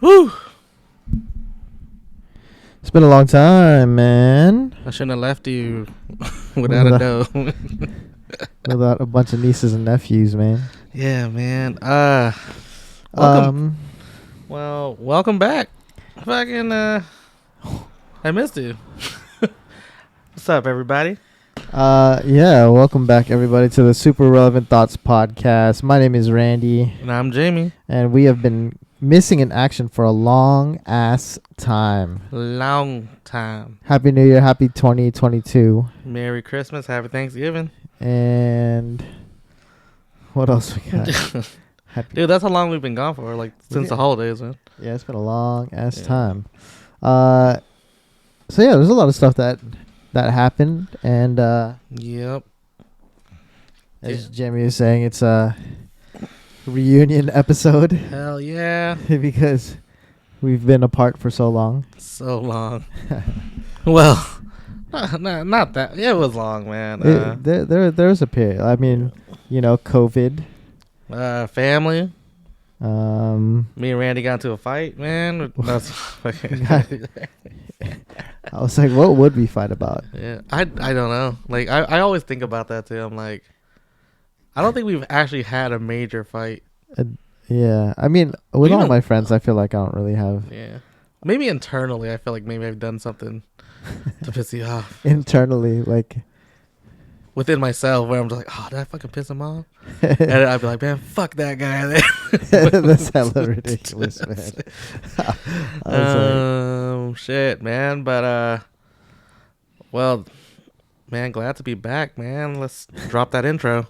Whew. It's been a long time, man. I shouldn't have left you without a dough. Without a bunch of nieces and nephews, man. Yeah, man. Welcome. Welcome back. Fucking, I missed you. What's up, everybody? Welcome back, everybody, to the Super Relevant Thoughts podcast. My name is Randy. And I'm Jamie. And we have been missing in action for a long-ass time. Long time. Happy New Year. Happy 2022. Merry Christmas. Happy Thanksgiving. And what else we got? Dude, that's how long we've been gone for, like, since the holidays, man. Yeah, it's been a long-ass time. So, yeah, there's a lot of stuff that happened. And yep. As Jamie is saying, it's a reunion episode. Hell yeah. Because we've been apart for so long. So long. Well, not that. It was long, man. There was a period. I mean, COVID. Family. Me and Randy got into a fight, man. That's fucking. I was like, what would we fight about? Yeah, I don't know. Like, I always think about that too. I'm like, I don't think we've actually had a major fight. Yeah, I mean, with all my friends, I feel like I don't really have. Yeah, maybe internally, I feel like maybe I've done something to piss you off. Internally, like within myself, where I'm just like, oh, did I fucking piss him off? And I'd be like, man, fuck that guy. That's hella ridiculous, man. Shit, man. But well, man, glad to be back, man. Let's drop that intro.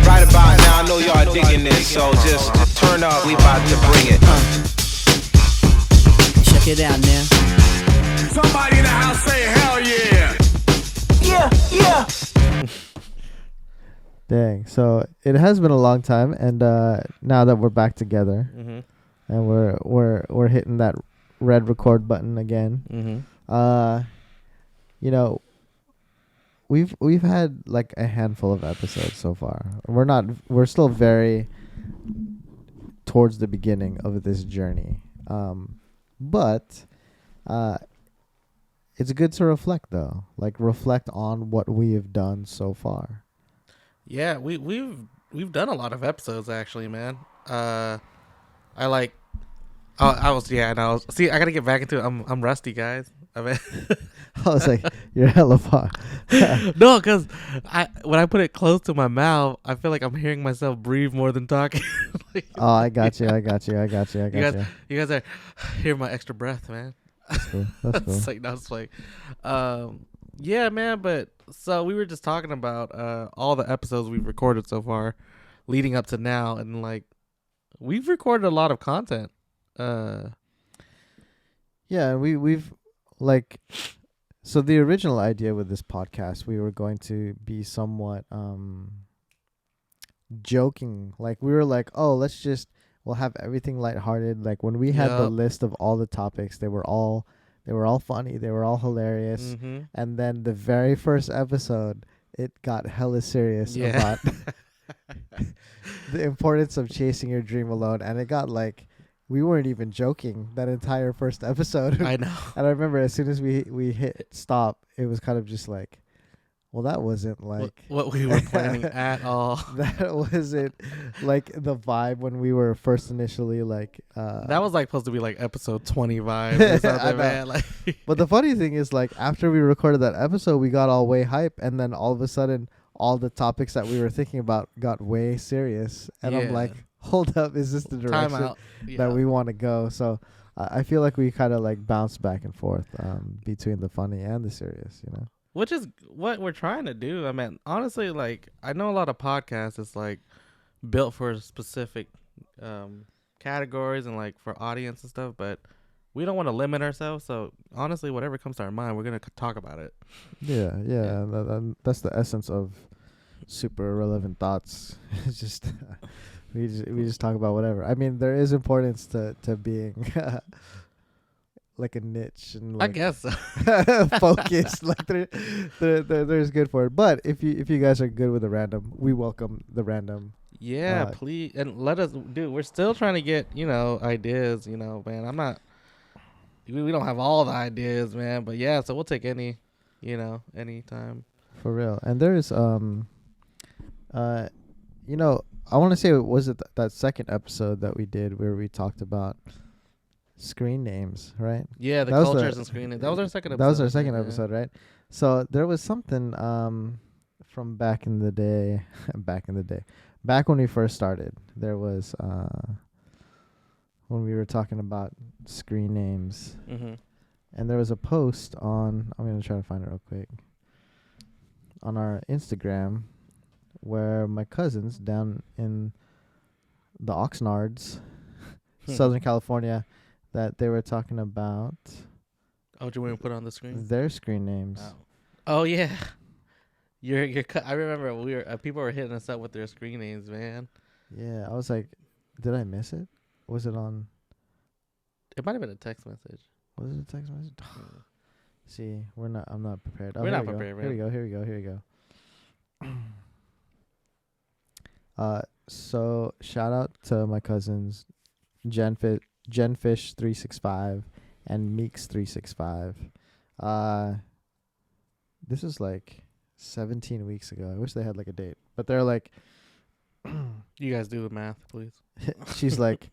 Right about now, I know y'all digging this, so just turn up. We about to bring it. Check it out now. Somebody in the house say hell yeah. Yeah. Dang. So it has been a long time, and now that we're back together, and we're hitting that red record button again. We've had like a handful of episodes so far. We're still very towards the beginning of this journey. But it's good to reflect, though. Like, reflect on what we have done so far. Yeah, we've done a lot of episodes, actually, man. I gotta get back into it. I'm rusty, guys. I mean, I was like, you're hella far. No, because when I put it close to my mouth, I feel like I'm hearing myself breathe more than talking. Oh, I got you. You guys are hearing my extra breath, man. That's cool. That's cool. That's like, yeah, man. But so we were just talking about all the episodes we've recorded so far, leading up to now, and like we've recorded a lot of content. Yeah, we've like, so the original idea with this podcast, we were going to be somewhat joking. Like, we were like, oh, we'll have everything lighthearted. Like, when we had the list of all the topics, they were all funny, they were all hilarious. And then the very first episode, it got hella serious about the importance of chasing your dream alone, and it got like, we weren't even joking that entire first episode. I know. And I remember as soon as we hit stop, it was kind of just like, well, that wasn't like what we were planning at all. That wasn't like the vibe when we were first initially like. That was like supposed to be like episode 20 vibe or something, man. Like, but the funny thing is, like, after we recorded that episode, we got all way hype, and then all of a sudden, all the topics that we were thinking about got way serious, and I'm like, hold up, is this the direction that we want to go? So I feel like we kind of like bounce back and forth between the funny and the serious, which is what we're trying to do. I mean, honestly, like, I know a lot of podcasts is like built for specific categories and like for audience and stuff, but we don't want to limit ourselves. So honestly, whatever comes to our mind, we're gonna talk about it. Yeah. That's the essence of Super Irrelevant Thoughts. It's just we just talk about whatever. I mean, there is importance to being like a niche and like, I guess so. focused. Like there's good for it. But if you guys are good with the random, we welcome the random. Yeah, please, and let us, dude. We're still trying to get ideas. Man, I'm not. We don't have all the ideas, man. But yeah, so we'll take any time. For real. And there's I want to say, was it that second episode that we did where we talked about screen names, right? Yeah, the cultures and screen names. That was our second episode. That was our second episode, right? So there was something from back in the day, back when we first started. There was when we were talking about screen names, and there was a post on. I'm gonna try to find it real quick. On our Instagram, where my cousins down in the Oxnards, Southern California, that they were talking about. Oh, do you want to put it on the screen? Their screen names. Oh yeah. I remember people were hitting us up with their screen names, man. Yeah, I was like, did I miss it? Was it on? It might have been a text message. Was it a text message? See, I'm not prepared. We're not prepared, man. Here we go. So shout out to my cousins, Genfish365 and Meeks365. This is like 17 weeks ago. I wish they had like a date, but they're like, you guys do the math, please. she's like,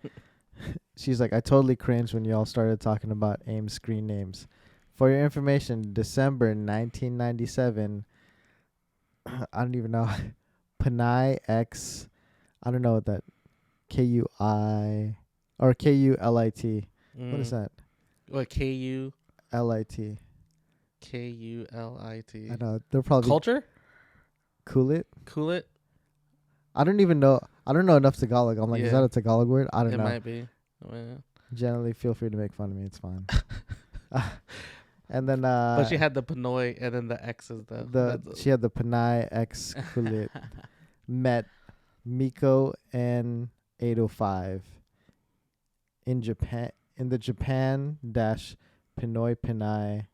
I totally cringed when y'all started talking about AIM screen names. For your information, December 1997. I don't even know. Panay X. I don't know what that. KUI or KULIT. What is that? What KULIT? I know they're probably culture. Cool it. I don't even know. I don't know enough Tagalog. I'm like, is that a Tagalog word? I don't know. It might be. Oh, yeah. Generally, feel free to make fun of me. It's fine. And then, but she had the Pinoy and then the X's though. She had the Panay X Kulit. Met Miko and 805 in Japan the Japan Pinoy Panay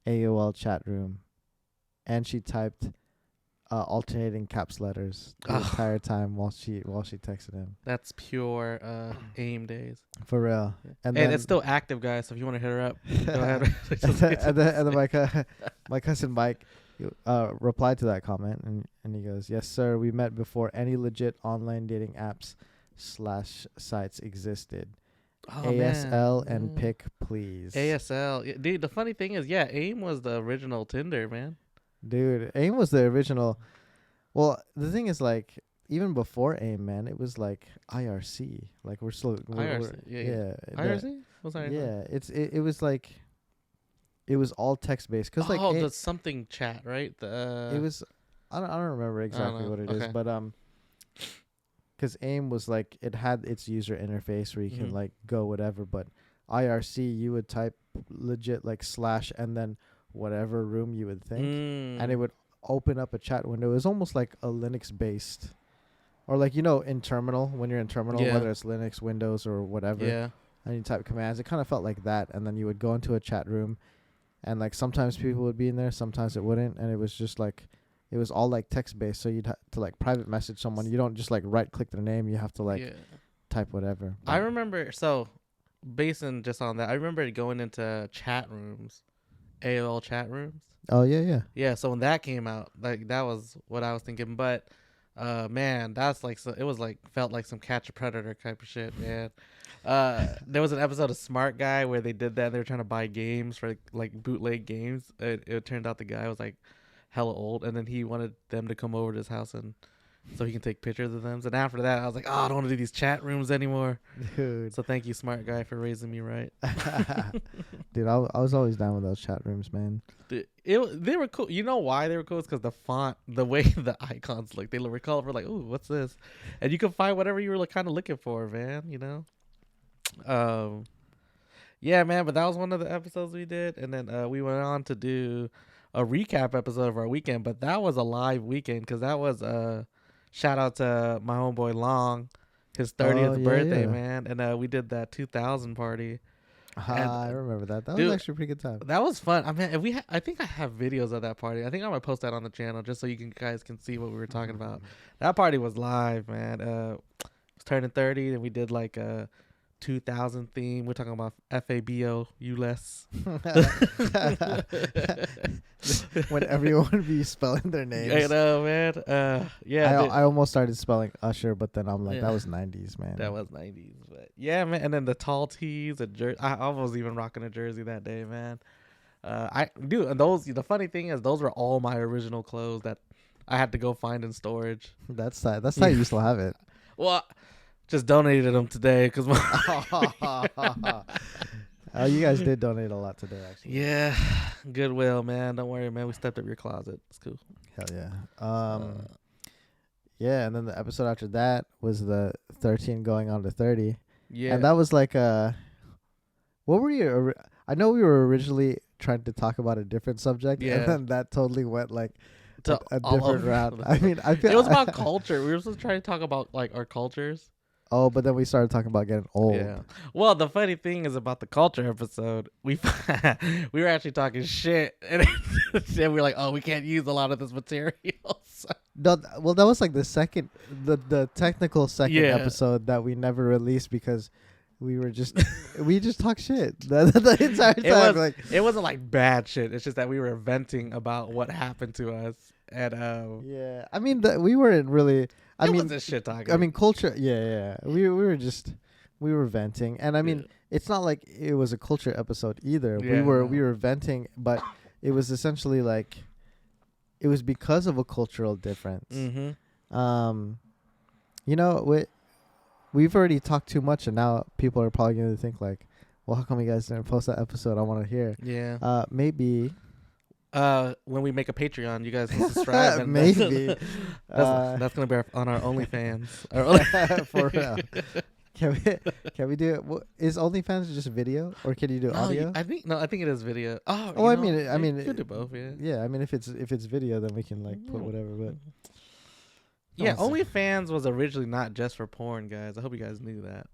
AOL chat room, and she typed alternating caps letters the entire time while she texted him. That's pure AIM days. For real. And it's still active, guys, so if you want to hit her up, go ahead. and then my cousin Mike replied to that comment, and he goes, yes sir, we met before any legit online dating apps / sites existed. ASL man. And pick please. ASL. Dude, the funny thing is, AIM was the original Tinder, man. Dude, AIM was the original. Well, the thing is, like, even before AIM, man, it was like IRC. Like, we're still IRC. Yeah. IRC? What's IRC? Yeah, it was like, it was all text based. Cause like the something chat, right? It was. I don't remember exactly what it is, but because AIM was like, it had its user interface where you can like go whatever, but IRC you would type legit like / and then whatever room you would think, and it would open up a chat window. It was almost like a Linux based, or like, in terminal, when you're in terminal, whether it's Linux, Windows, or whatever, and you type commands, it kind of felt like that. And then you would go into a chat room, and like sometimes people would be in there, sometimes it wouldn't, and it was just like, it was all like text based, so you'd have to like private message someone. You don't just like right click their name, you have to like type whatever. I remember, so based on just on that, I remember going into chat rooms, AOL chat rooms. Oh yeah. So when that came out, like, that was what I was thinking. But man, that's like, so it was like, felt like some Catch a Predator type of shit, man. There was an episode of Smart Guy where they did that. They were trying to buy games for like bootleg games. It turned out the guy was like hella old, and then he wanted them to come over to his house and so he can take pictures of them. And after that, I was like, I don't want to do these chat rooms anymore. Dude. So thank you, Smart Guy, for raising me right. Dude, I was always down with those chat rooms, man. Dude, they were cool. You know why they were cool? It's because the font, the way the icons look, they were colorful. Like, ooh, what's this? And you could find whatever you were kind of looking for, man. Yeah, man. But that was one of the episodes we did, and then we went on to do a recap episode of our weekend. But that was a live weekend because that was shout out to my homeboy Long, his 30th birthday, man. And we did that 2000 party I remember that. That dude, was actually a pretty good time. That was fun. I mean, if we I think I have videos of that party. I think I'm gonna post that on the channel just so guys can see what we were talking about. That party was live, man. Was turning 30, and we did like a 2000 theme. We're talking about FABO, you less. When everyone would be spelling their names. I know, man. Yeah. I almost started spelling Usher, but then I'm like, that was 90s, man. That was 90s, but yeah, man. And then the tall tees, a jersey. I was even rocking a jersey that day, man. And those. The funny thing is, those were all my original clothes that I had to go find in storage. That's how you still have it. Well, just donated them today because you guys did donate a lot today, actually. Yeah, Goodwill, man. Don't worry, man. We stepped up your closet. It's cool. Hell yeah. Yeah, and then the episode after that was the 13 going on to 30. Yeah, and that was like what were you? I know we were originally trying to talk about a different subject, and then that totally went like a different route. I mean, I feel it was about culture. We were supposed to try to talk about like our cultures. Oh, but then we started talking about getting old. Yeah. Well, the funny thing is about the culture episode, we were actually talking shit, and we were like, "Oh, we can't use a lot of this material." No, well, that was like the technical second episode that we never released because we just talk shit the entire time. It wasn't like bad shit. It's just that we were venting about what happened to us, and yeah, I mean, we weren't really. I mean, wasn't shit talking. I mean, culture. Yeah. We were venting, and I mean, it's not like it was a culture episode either. Yeah, we were venting, but it was essentially like it was because of a cultural difference. Mm-hmm. You know, we've already talked too much, and now people are probably going to think like, well, how come you guys didn't post that episode? I want to hear. Yeah. Maybe. When we make a Patreon, you guys can subscribe. And maybe. That's gonna be on our OnlyFans. For real. Can we do it? Is OnlyFans just video, or can you do audio? I think it is video. I mean, you could do both. Yeah. Yeah, I mean, if it's video, then we can like put whatever. But yeah, OnlyFans was originally not just for porn, guys. I hope you guys knew that.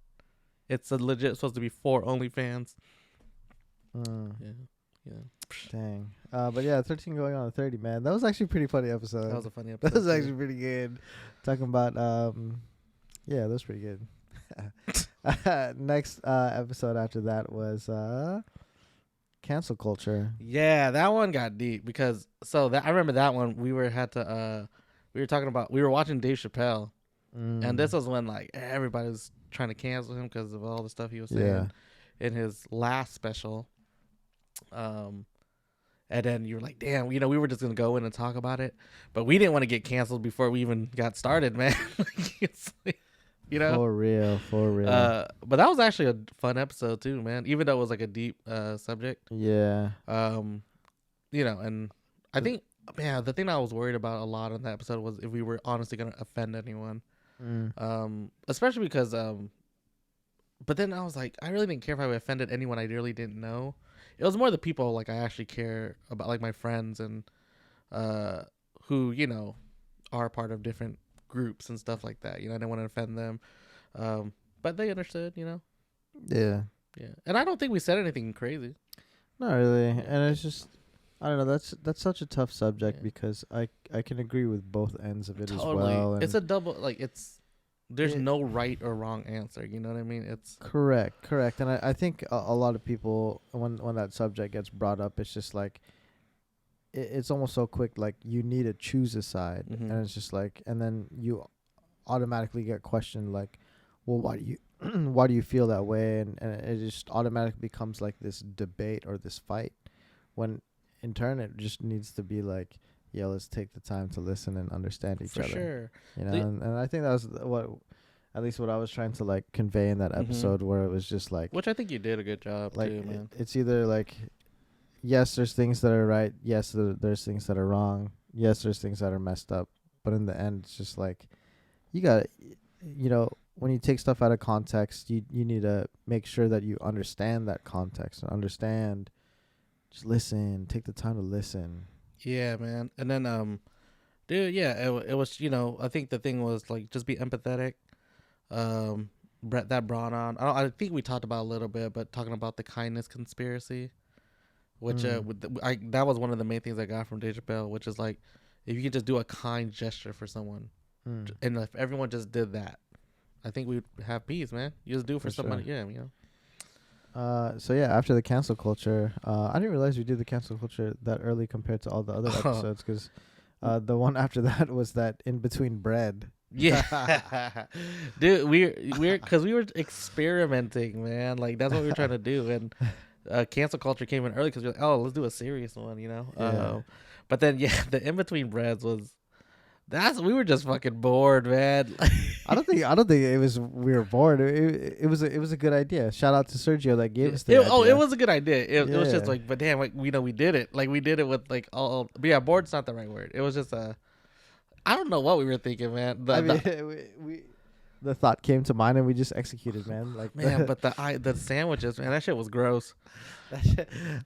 It's supposed to be for OnlyFans. Yeah. Dang. But yeah, 13 going on to 30, man. That was actually a pretty funny episode. That was a funny episode. That was actually pretty good. Talking about yeah, that was pretty good. Next episode after that was cancel culture. Yeah, that one got deep because I remember that one we were watching Dave Chappelle, and this was when like everybody was trying to cancel him because of all the stuff he was saying in his last special. And then you were like, damn, we were just going to go in and talk about it. But we didn't want to get canceled before we even got started, man. For real. But that was actually a fun episode too, man. Even though it was like a deep subject. Yeah. And I think, man, the thing I was worried about a lot on that episode was if we were honestly going to offend anyone. Especially because, but then I was like, I really didn't care if I offended anyone I really didn't know. It was more the people like I actually care about, like my friends and who are part of different groups and stuff like that. I didn't want to offend them, but they understood. Yeah. And I don't think we said anything crazy. Not really, and it's just I don't know. That's such a tough subject because I can agree with both ends of it as well. It's a double There's no right or wrong answer. You know what I mean? It's correct. And I think a lot of people, when that subject gets brought up, it's just like, it's almost so quick. Like you need to choose a side, and it's just like, and then you automatically get questioned like, well, why do you feel that way? And it just automatically becomes like this debate or this fight, when in turn it just needs to be like, yeah, let's take the time to listen and understand each other. For sure. And I think that was at least what I was trying to like convey in that episode, where it was just like, which I think you did a good job like, too, man. It's either like, yes, there's things that are right. Yes, there's things that are wrong. Yes, there's things that are messed up. But in the end, it's just like, you got, when you take stuff out of context, you need to make sure that you understand that context and just listen, take the time to listen. Yeah, man. And then, dude, yeah, it was, I think the thing was like, just be empathetic. Brett that brought on. I think we talked about a little bit, but talking about the kindness conspiracy, which that was one of the main things I got from Dave Chappelle, which is like, if you could just do a kind gesture for someone, and if everyone just did that, I think we'd have peace, man. You just do it for somebody, sure. yeah, you know. So yeah, after the cancel culture, I didn't realize we did the cancel culture that early compared to all the other episodes, because the one after that was that in between bread. Yeah, dude, we're because we were experimenting, man. Like that's what we were trying to do, and cancel culture came in early because we were like, oh, let's do a serious one, you know. Yeah. But then yeah, the in between breads was we were just fucking bored, man. I don't think it was we were bored. It was a good idea. Shout out to Sergio that gave us the idea. Oh, it was a good idea. It was just like, but damn, like we did it. Like we did it with like all. But yeah, bored's not the right word. It was just I don't know what we were thinking, man. The thought came to mind and we just executed, man. Like man, but the sandwiches, man, that shit was gross.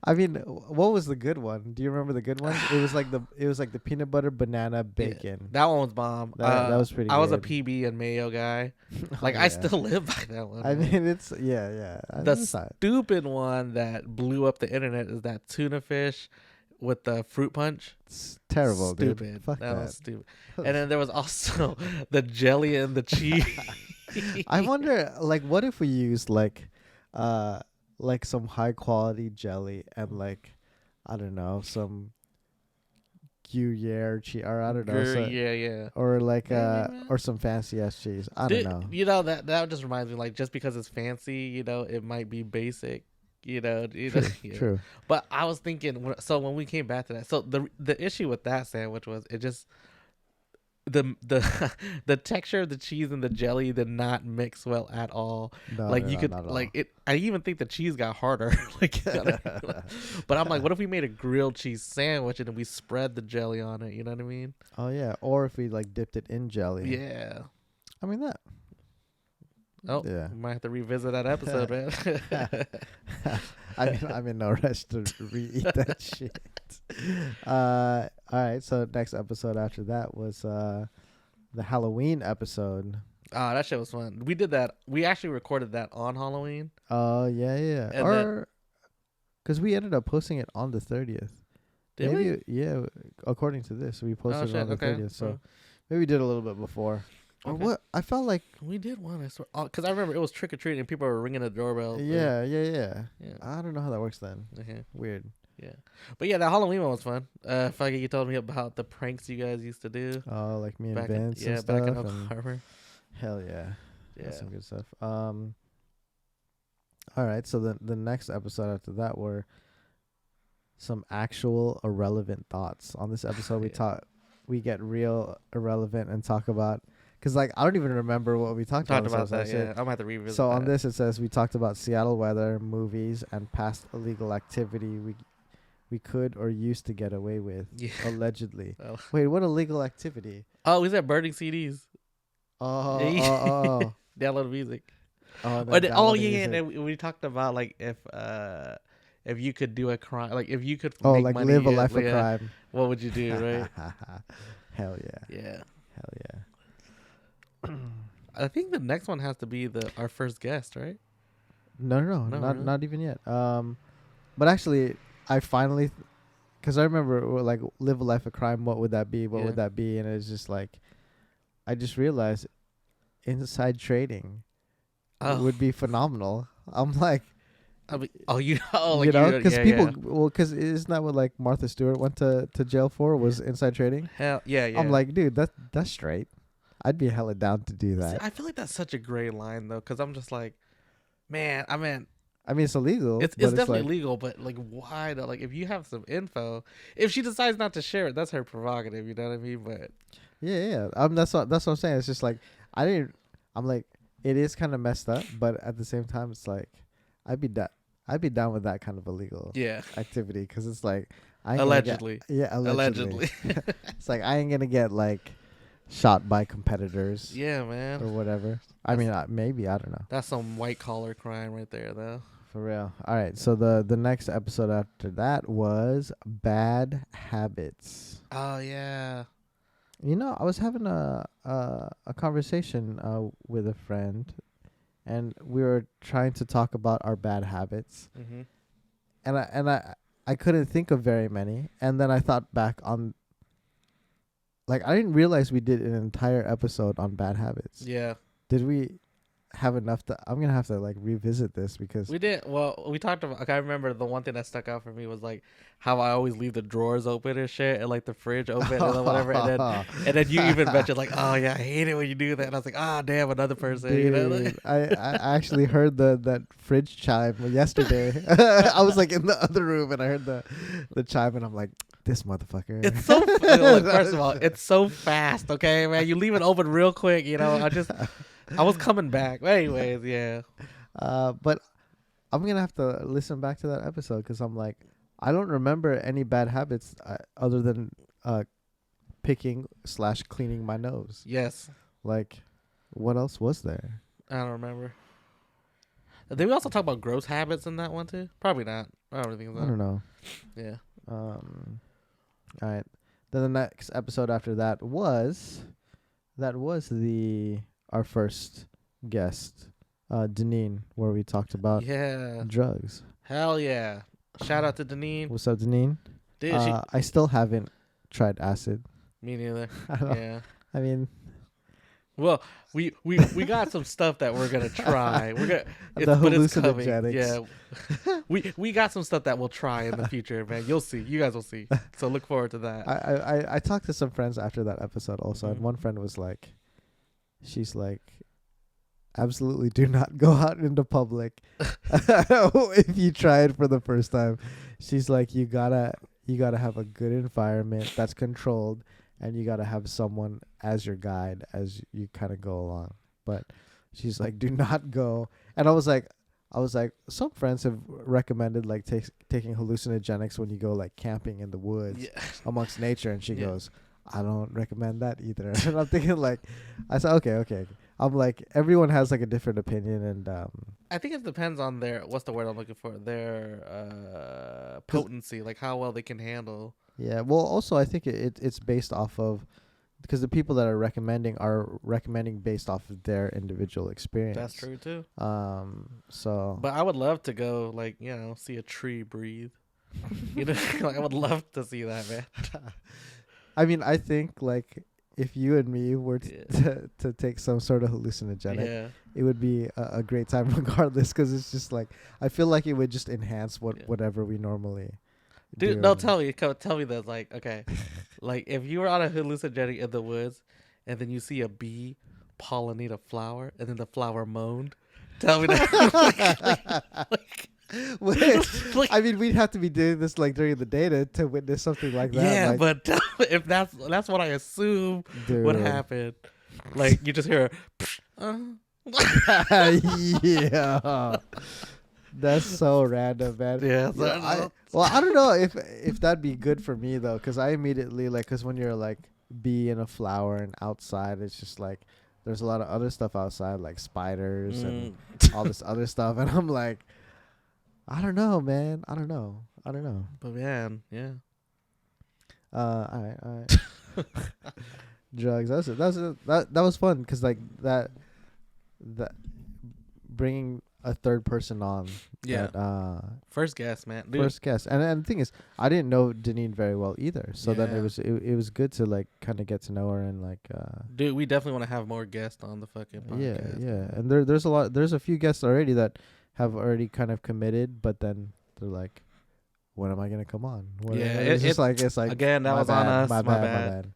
I mean, what was the good one? Do you remember the good one? It was like the peanut butter banana bacon. Yeah, that one was bomb. That was pretty. I good. was a PB and mayo guy. Like I still live by that one. I mean, it's yeah. The stupid one that blew up the internet is that tuna fish with the fruit punch. It's terrible, stupid. Dude. Fuck that. Was stupid. And then there was also the jelly and the cheese. I wonder, like, what if we used like some high quality jelly and like, I don't know, some Gruyere cheese, or I don't know, yeah, or like or some fancy ass cheese. I don't know. You know that just reminds me, like, just because it's fancy, you know, it might be basic. You know, True. But I was thinking, so when we came back to that, so the issue with that sandwich was it just the texture of the cheese and the jelly did not mix well at all. You could like it. I even think the cheese got harder. But I'm like, what if we made a grilled cheese sandwich and then we spread the jelly on it? You know what I mean? Oh yeah, or if we like dipped it in jelly. Yeah. I mean that. Oh, yeah. We might have to revisit that episode, man. I'm in no rush to re-eat that shit. All right, so next episode after that was the Halloween episode. Oh, that shit was fun. We did that. We actually recorded that on Halloween. Oh, yeah. Or because we ended up posting it on the 30th. Did we? Yeah, according to this, we posted it on the 30th. So maybe we did a little bit before. Or what? I felt like we did one. I swear, because I remember it was trick or treating and people were ringing the doorbell. Yeah. I don't know how that works then. Weird. Yeah, but yeah, that Halloween one was fun. Fucking, you told me about the pranks you guys used to do. Oh, like me and Vince. Yeah, and back stuff in Oak Harbor. Hell yeah, that's some good stuff. All right, so the next episode after that were some actual irrelevant thoughts. On this episode, we get real irrelevant and talk about. Because, like, I don't even remember what we talked about that, yeah. I'm going to have to revisit So, that. on this, it says we talked about Seattle weather, movies, and past illegal activity we could or used to get away with, allegedly. Oh. Wait, what illegal activity? Oh, we said burning CDs. Oh. Download music. Yeah. And then we talked about, like, if you could do a crime, like, if you could make like money, live a life of crime. What would you do, right? Hell yeah. Yeah. Hell yeah. I think the next one has to be our first guest, right? No, not even yet. But actually, I finally, because I remember like live a life of crime. What would that be? What would that be? And it's just like, I just realized, inside trading would be phenomenal. I'm like, because people, because isn't that what like Martha Stewart went to jail for? Was inside trading? Hell yeah. I'm like, dude, that's straight. I'd be hella down to do that. See, I feel like that's such a gray line though, because I'm just like, man, I mean, it's illegal. It's definitely legal, but like, why? Like, if you have some info, if she decides not to share it, that's her prerogative. You know what I mean? But yeah. That's what I'm saying. It's just like I'm like, it is kind of messed up, but at the same time, it's like I'd be down with that kind of illegal activity, because it's like allegedly. Allegedly. It's like I ain't gonna get like shot by competitors. Yeah, man. Or whatever. I mean, maybe, I don't know. That's some white collar crime right there, though. For real. All right. So the next episode after that was Bad Habits. Oh yeah. You know, I was having a conversation with a friend, and we were trying to talk about our bad habits, Mm-hmm. and I couldn't think of very many, and then I thought back on, like, I didn't realize we did an entire episode on bad habits. Yeah. Did we have enough to? I'm gonna have to like revisit this because We did. Well, we talked about. Like, I remember the one thing that stuck out for me was like how I always leave the drawers open and shit, and like the fridge open and then whatever. And then you even mentioned like, oh yeah, I hate it when you do that. And I was like, ah, damn, another person. Dude, You know. Like, I actually heard that fridge chime yesterday. I was like in the other room and I heard the chime and I'm like, this motherfucker. it's so. Like, first of all, it's so fast. Okay, man, you leave it open real quick. You know, I was coming back. Anyways, yeah. But I'm gonna have to listen back to that episode because I'm like, I don't remember any bad habits other than picking/cleaning my nose. Yes. Like, what else was there? I don't remember. Did we also talk about gross habits in that one too? Probably not. I don't think so. I don't know. Yeah. All right. Then the next episode after that was our first guest, Deneen, where we talked about drugs. Hell yeah. Shout out to Deneen. What's up, Deneen? Dude, I still haven't tried acid. me neither. Yeah. I mean, well, we got some stuff that we're gonna try. We're gonna the but it's coming. hallucinogenics. Yeah. we got some stuff that we'll try in the future, man. You'll see. You guys will see. So look forward to that. I talked to some friends after that episode also, and Mhm. one friend was like, she's like, absolutely do not go out into public if you try it for the first time. She's like, you gotta have a good environment that's controlled, and you gotta have someone as your guide as you kind of go along. But she's like, do not go. And I was like, some friends have recommended like taking hallucinogenics when you go like camping in the woods amongst nature, and she goes, I don't recommend that either. And I'm thinking like, I said, okay. I'm like, everyone has like a different opinion, and I think it depends on their what's the word I'm looking for? Their potency, like how well they can handle. Yeah. Well, also I think it's based off of, because the people that are recommending based off of their individual experience. That's true too. So. But I would love to go, like, you know, see a tree breathe. You know, like, I would love to see that, man. I mean, I think like if you and me were to take some sort of hallucinogenic, it would be a great time regardless, because it's just like, I feel like it would just enhance whatever we normally do. Dude, no, tell me that, like, okay, like if you were on a hallucinogenic in the woods and then you see a bee pollinate a flower and then the flower moaned, tell me that. I mean, we'd have to be doing this like during the day to witness something like that. Yeah, like, but if that's what I assume would happen. Like, you just hear yeah. That's so random, man. Yeah. I don't know if that'd be good for me though, because I immediately because when you're like bee in a flower and outside, it's just like there's a lot of other stuff outside, like spiders and all this other stuff, and I'm like, I don't know, man. I don't know. But man, yeah. All right. Drugs. That was fun, because like that bringing a third person on. Yeah. That, first guest, man. Dude. First guest, and the thing is, I didn't know Deneen very well either. So then it was good to like kind of get to know her, and like. Dude, we definitely want to have more guests on the fucking podcast. Yeah. And there's a few guests already that have already kind of committed, but then they're like, when am I gonna come on? It's like again, that was on us. My bad.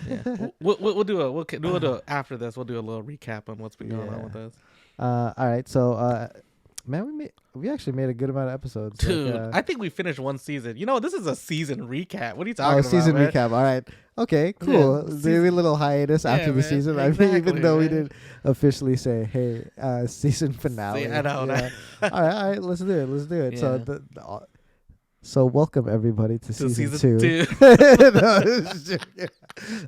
Yeah. we'll do a after this. We'll do a little recap on what's been going on with us. All right, so man, we actually made a good amount of episodes, dude. Like, I think we finished one season. You know, this is a season recap. What are you talking about? Season man? recap. All right, okay, cool. Maybe a little hiatus after the season. Exactly, I mean, even though we didn't officially say, "Hey, season finale." See, I know. Yeah. all right, let's do it. Yeah. So welcome everybody to season 2. No,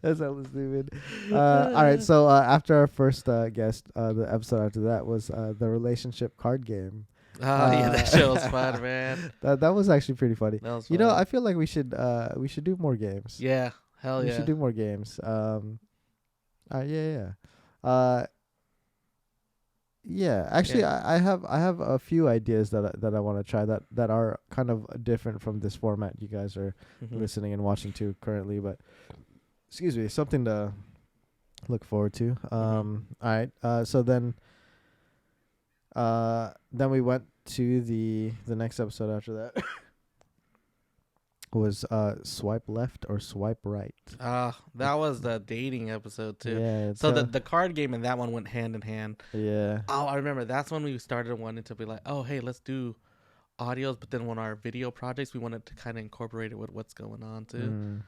that's hella stupid. All right, so after our first guest, the episode after that was the relationship card game. Oh yeah, that show was fun, man. That was actually pretty funny. That was fun. You know, I feel like we should do more games. Yeah, hell yeah. We should do more games. Yeah. Yeah, actually, Yeah. I have a few ideas that I want to try that are kind of different from this format you guys are Mm-hmm. listening and watching to currently, but excuse me, something to look forward to. All right. Then we went to the next episode after that was swipe left or swipe right. That was the dating episode too. Yeah. So the card game and that one went hand in hand. Yeah. Oh, I remember. That's when we started wanting to be like, oh, hey, let's do audios, but then when our video projects, we wanted to kind of incorporate it with what's going on too.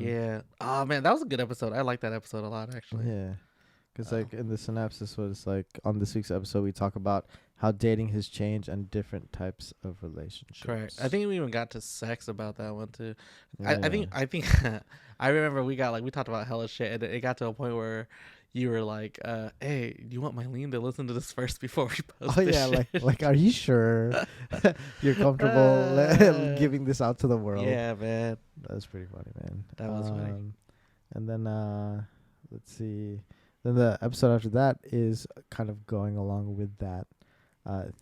Yeah. Oh man, that was a good episode. I like that episode a lot, actually. Yeah. Because like in the synopsis was like on this week's episode we talk about how dating has changed and different types of relationships. Correct. I think we even got to sex about that one too. Yeah. I think I remember we talked about hella shit, and it got to a point where you were like, hey, do you want Mylene to listen to this first before we post this shit? like are you sure you're comfortable giving this out to the world? Yeah, man. That was pretty funny, man. That was funny. And then let's see. Then the episode after that is kind of going along with that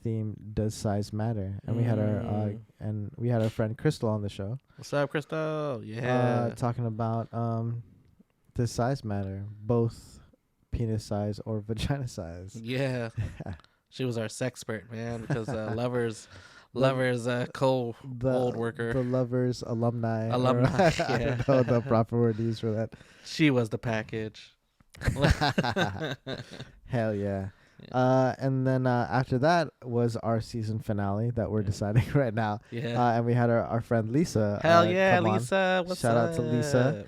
theme. Does size matter? And we had our friend Crystal on the show. What's up, Crystal? Yeah. Talking about does size matter, both penis size or vagina size. Yeah. She was our sexpert, man, because lovers old worker. The lovers alumni. Alumni. I don't know the proper word to use for that. She was the package. Hell yeah. And then after that was our season finale that we're deciding right now. Yeah. And we had our friend Lisa. Hell yeah, come on. Lisa. What's Shout up? out to Lisa.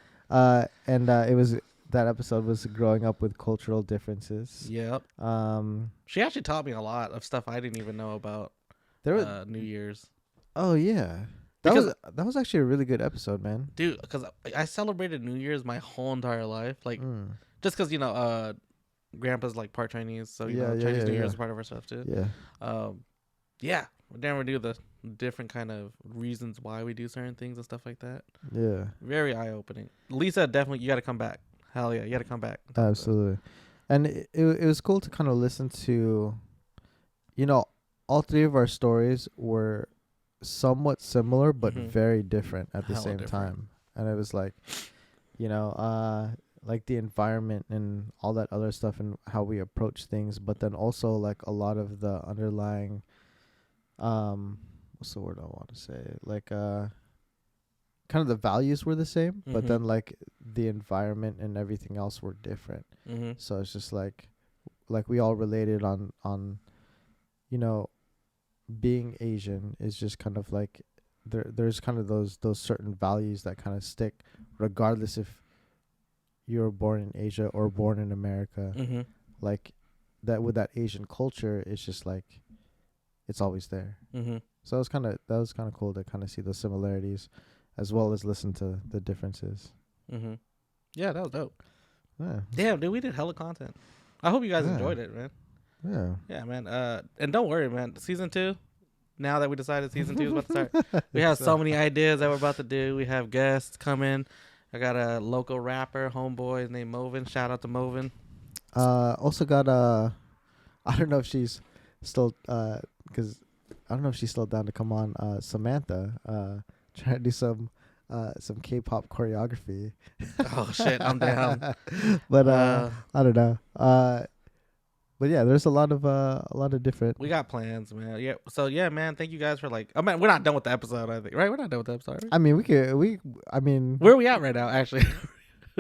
And it was that episode was growing up with cultural differences. Yep. She actually taught me a lot of stuff I didn't even know about. There was New Year's. Oh yeah. That was actually a really good episode, man. Dude, because I celebrated New Year's my whole entire life. Like, just because, Grandpa's like part Chinese. So, Chinese New Year's is part of our stuff too. Yeah. Yeah. Then we do the different kind of reasons why we do certain things and stuff like that. Yeah. Very eye-opening. Lisa, definitely, you got to come back. Hell yeah, you got to come back. Absolutely. And it was cool to kind of listen to, all three of our stories were somewhat similar but very different at the same time. And it was like, like the environment and all that other stuff and how we approach things, but then also like a lot of the underlying what's the word I want to say? Like kind of the values were the same, but then like the environment and everything else were different. So it's just like we all related on being Asian is just kind of like there's kind of those certain values that kind of stick regardless if you're born in Asia or born in America. Like that with that Asian culture, it's just like it's always there. So that was kind of cool to kind of see those similarities as well as listen to the differences. Yeah, that was dope. Yeah. Damn, dude, we did hella content. I hope you guys enjoyed it, man. Yeah, man. And don't worry, man. Season 2, now that we decided season 2 is about to start, we have so many ideas that we're about to do. We have guests coming. I got a local rapper, homeboy named Movin. Shout out to Movin. Also got I don't know if she's still because I don't know if she's still down to come on. Samantha, trying to do some K-pop choreography. Oh shit, I'm down. But I don't know. But yeah, there's a lot of different. We got plans, man. Yeah. So yeah, man. Thank you guys for like. I mean, we're not done with the episode. I think, right? We're not done with the episode. Right? I mean, where are we at right now? Actually,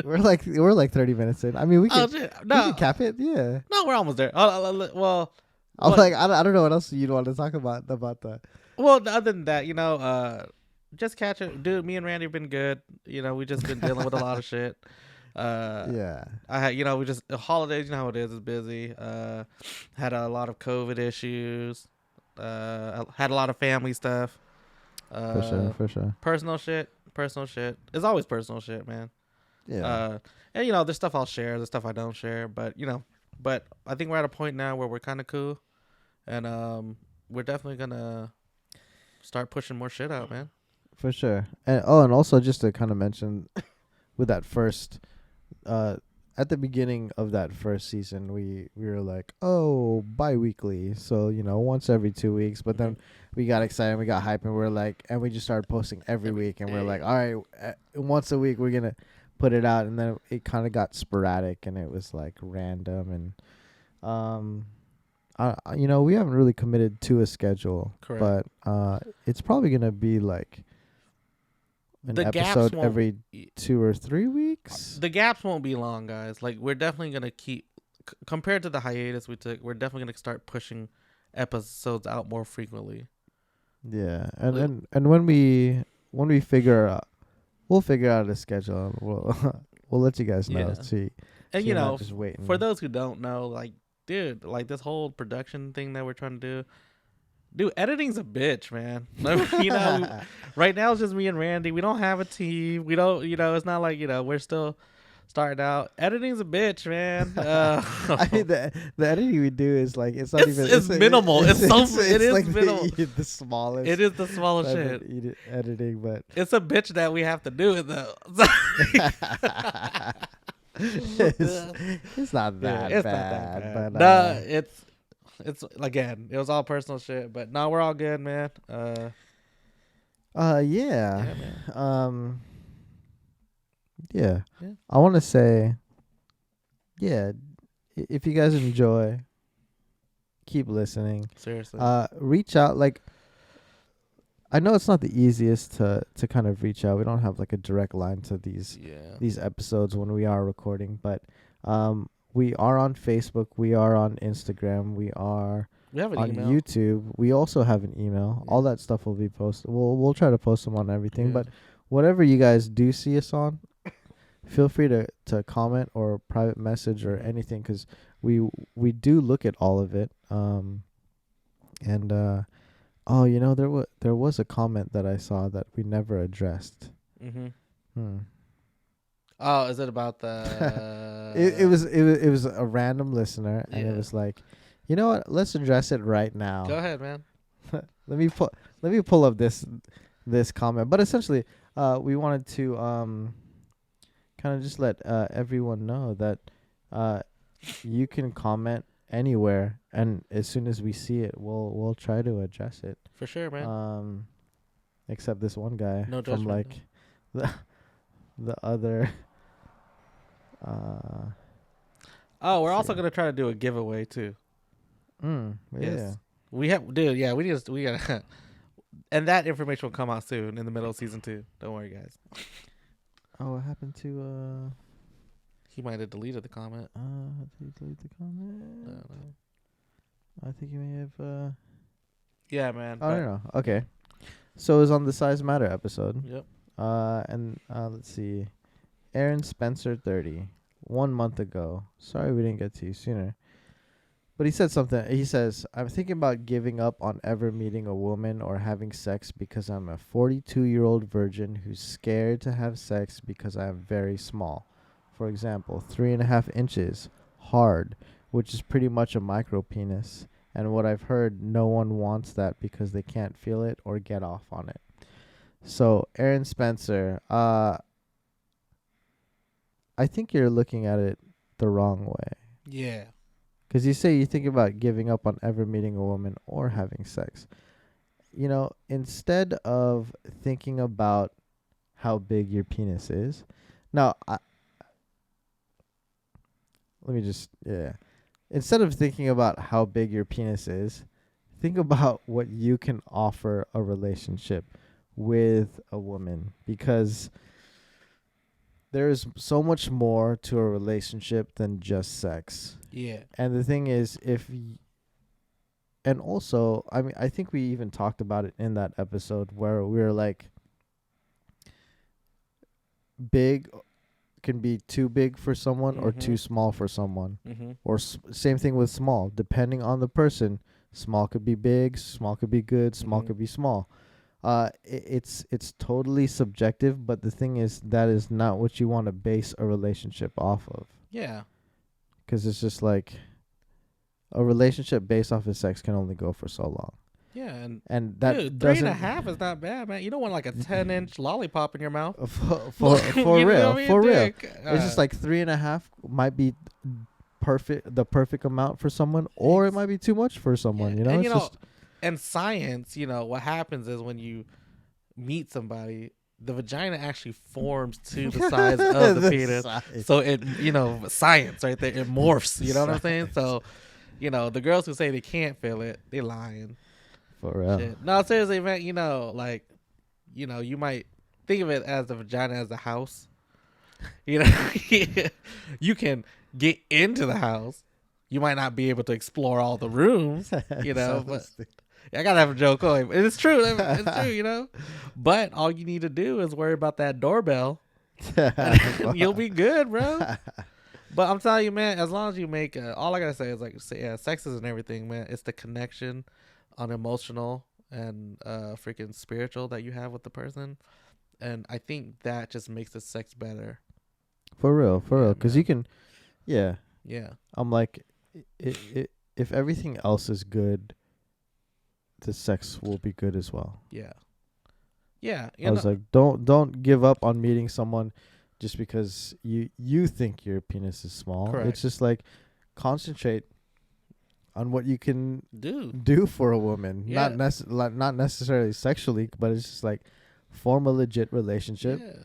we're like 30 minutes in. I mean, we can we can cap it. Yeah. No, we're almost there. Well, I'm like I don't know what else you'd want to talk about that. Well, other than that, just catch it, dude. Me and Randy have been good. We just been dealing with a lot of shit. Yeah. I had, we just holidays. You know how it is. It's busy. Had a lot of COVID issues. Had a lot of family stuff. For sure. Personal shit. It's always personal shit, man. Yeah. And there's stuff I'll share. There's stuff I don't share. But but I think we're at a point now where we're kind of cool, and we're definitely gonna start pushing more shit out, man. For sure. And also just to kind of mention, with that first at the beginning of that first season, we were like, oh, bi-weekly, so once every 2 weeks. But then we got excited, we got hype, and we're like, and we just started posting every week, and we're like, all right, once a week we're gonna put it out. And then it kind of got sporadic, and it was like random, and we haven't really committed to a schedule. Correct. But it's probably gonna be like an episode every 2 or 3 weeks. The gaps won't be long, guys. Like, we're definitely gonna keep, compared to the hiatus we took, we're definitely gonna start pushing episodes out more frequently. Yeah, and when we figure out, we'll figure out a schedule. We'll let you guys know. Yeah. See, and just waiting. For those who don't know, like, dude, like this whole production thing that we're trying to do. Dude, editing's a bitch, man. Right now it's just me and Randy. We don't have a team. We don't, it's not like, we're still starting out. Editing's a bitch, man. I mean, the editing we do is like, it's minimal. It is like minimal. The smallest. It is the smallest shit. Editing, but it's a bitch that we have to do it though. It's not that it's bad. Not that bad. But it's again, it was all personal shit, but no, we're all good, man. Yeah, man. Yeah. I want to say, if you guys enjoy, keep listening. Seriously. Reach out. Like, I know it's not the easiest to kind of reach out. We don't have like a direct line to these episodes when we are recording, but we are on Facebook, we are on Instagram, we have an on email. YouTube. We also have an email. All that stuff will be posted. We'll try to post them on everything, but whatever you guys do see us on, feel free to comment or private message or anything, because we do look at all of it. There was a comment that I saw that we never addressed. Oh, is it about the? It was a random listener, and it was like, you know what? Let's address it right now. Go ahead, man. Let me pull up this comment. But essentially, we wanted to kind of just let everyone know that you can comment anywhere, and as soon as we see it, we'll try to address it. For sure, man. Except this one guy from like the other. We're also gonna try to do a giveaway too. Yes. We gotta, and that information will come out soon in the middle of season 2. Don't worry, guys. Oh, what happened to He might have deleted the comment. Did he delete the comment? I don't know. I think he may have. Yeah, man. I don't know. Okay, so it was on the Size Matter episode. Yep. And let's see, Aaron Spencer 30, 1 month ago. Sorry we didn't get to you sooner. But he said something. He says, I'm thinking about giving up on ever meeting a woman or having sex because I'm a 42-year-old virgin who's scared to have sex because I am very small. For example, 3.5 inches, hard, which is pretty much a micro penis. And what I've heard, no one wants that because they can't feel it or get off on it. So, Aaron Spencer, I think you're looking at it the wrong way. Yeah. Because you say you think about giving up on ever meeting a woman or having sex. Instead of thinking about how big your penis is. Now, instead of thinking about how big your penis is, think about what you can offer a relationship with a woman, because there's so much more to a relationship than just sex. Yeah. And the thing is, and also, I mean, I think we even talked about it in that episode where we were like, big can be too big for someone or too small for someone. Or same thing with small. Depending on the person, small could be big, small could be good, small could be small. It's totally subjective, but the thing is, that is not what you want to base a relationship off of. Yeah. Because it's just like, a relationship based off of sex can only go for so long. Yeah, and that dude, doesn't 3.5 is not bad, man. You don't want like a 10-inch lollipop in your mouth. for You know real, what I mean, for real. dick? It's just like 3.5 might be the perfect amount for someone, or it might be too much for someone. You know, and it's just and science. What happens is when you meet somebody, the vagina actually forms to the size of the penis. size. So it, science right there, it morphs. You know what I'm saying? So, the girls who say they can't feel it, they lying. For real. Shit. No, seriously, man. You might think of it as the vagina as the house. You can get into the house. You might not be able to explore all the rooms. But I gotta have a joke going. It's true. It's true. But all you need to do is worry about that doorbell, and you'll be good, bro. But I'm telling you, man. As long as you make, all I gotta say is sex is and everything, man. It's the connection on emotional and freaking spiritual that you have with the person, and I think that just makes the sex better. For real, because you can, yeah. I'm like, if everything else is good, the sex will be good as well. Yeah. I was like, don't give up on meeting someone just because you think your penis is small. Correct. It's just like concentrate on what you can do for a woman. Yeah. Not necessarily sexually, but it's just like form a legit relationship. Yeah.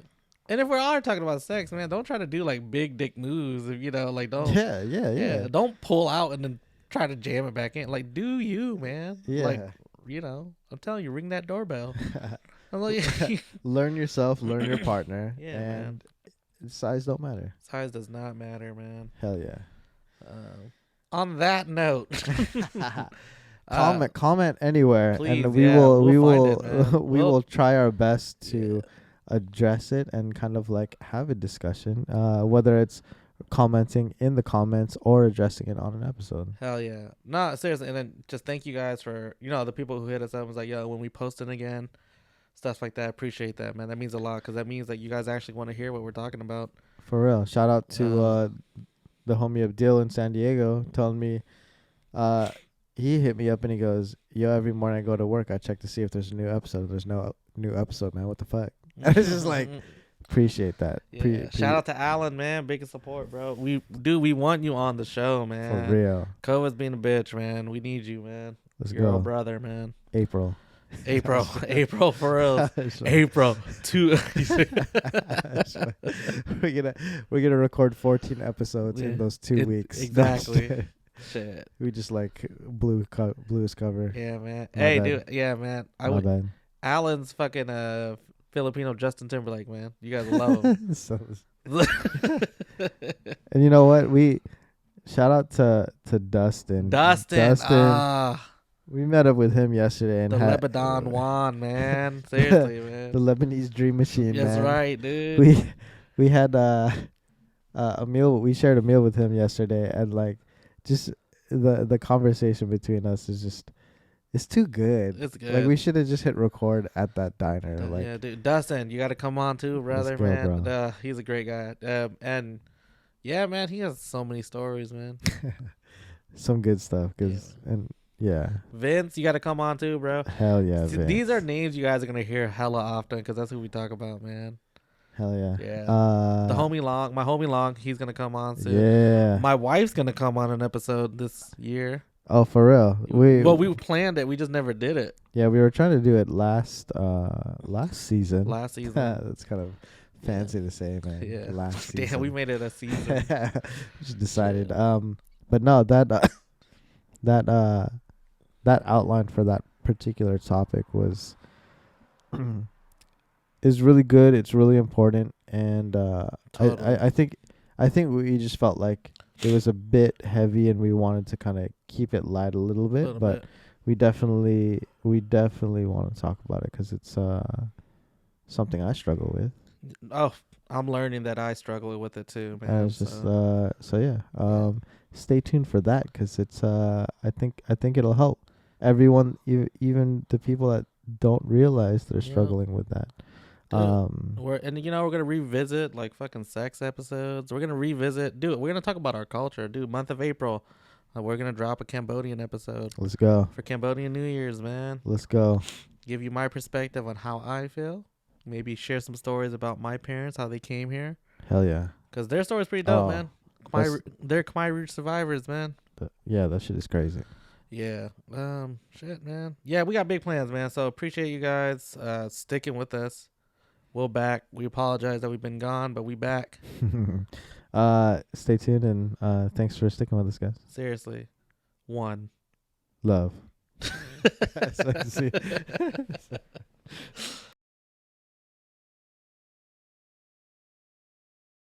And if we are talking about sex, man, don't try to do like big dick moves. Don't. Yeah. Don't pull out and then try to jam it back in. Like, do you, man? Yeah. Like, I'm telling you, ring that doorbell. I'm like, learn yourself, learn your partner. Yeah, and size don't matter. Size does not matter, man. Hell yeah. On that note, comment anywhere, please, and we will we will try our best to address it and kind of like have a discussion, whether it's commenting in the comments or addressing it on an episode. Hell yeah. No, seriously. And then just thank you guys for, the people who hit us up and was like, yo, when we post it again, stuff like that. Appreciate that, man. That means a lot because that means that you guys actually want to hear what we're talking about. For real. Shout out to the homie Abdil in San Diego telling me, he hit me up and he goes, yo, every morning I go to work, I check to see if there's a new episode. There's no new episode, man. What the fuck? And it's just like, appreciate that. Yeah. Shout out to Alan, man. Big support, bro. We want you on the show, man. For real. COVID's being a bitch, man. We need you, man. You're go. Your brother, man. April for real. April 2. We're gonna record 14 episodes in those 2 weeks. Exactly. Shit. We just like blues cover. Yeah, man. My hey, bad. dude. Yeah, man. Bad. Alan's fucking Filipino Justin Timberlake, man. You guys love him. And you know what? We shout out to Dustin. Dustin. We met up with him yesterday and the Lebanon Juan, man. Seriously, man. The Lebanese dream machine, man. That's right, dude. We had a meal. We shared a meal with him yesterday, and like just the conversation between us is just. It's too good. It's good. Like we should have just hit record at that diner. Yeah, dude. Dustin, you got to come on too, brother, man. Bro. He's a great guy. And yeah, man, he has so many stories, man. Some good stuff, Vince, you got to come on too, bro. Hell yeah, Vince. These are names you guys are gonna hear hella often because that's who we talk about, man. Hell yeah. Yeah. My homie Long, he's gonna come on soon. Yeah. My wife's gonna come on an episode this year. Oh, for real? We planned it. We just never did it. Yeah, we were trying to do it last season. Last season. That's kind of fancy to say, man. Yeah. Last season. Damn, we made it a season. Just decided. Yeah. But no, that outline for that particular topic was is really good. It's really important, and totally. I think we just felt like it was a bit heavy, and we wanted to kind of keep it light a little bit. But we definitely want to talk about it because it's something I struggle with. Oh, I'm learning that I struggle with it too, man. And it's just stay tuned for that because it's I think it'll help everyone, even the people that don't realize they're struggling with that. We're gonna revisit like fucking sex episodes. We're gonna revisit, we're gonna talk about our culture, dude. Month of April, We're gonna drop a Cambodian episode. Let's go for Cambodian New Year's, man. Let's go. Give you my perspective on how I feel. Maybe share some stories about my parents, how they came here. Hell yeah. Because their story's pretty dope, man. They're Khmer Rouge survivors, man. Yeah, that shit is crazy. Yeah. Shit, man. Yeah, we got big plans, man. So appreciate you guys sticking with us. We're back. We apologize that we've been gone, but we back. Stay tuned and thanks for sticking with us, guys. Seriously. One. Love. See.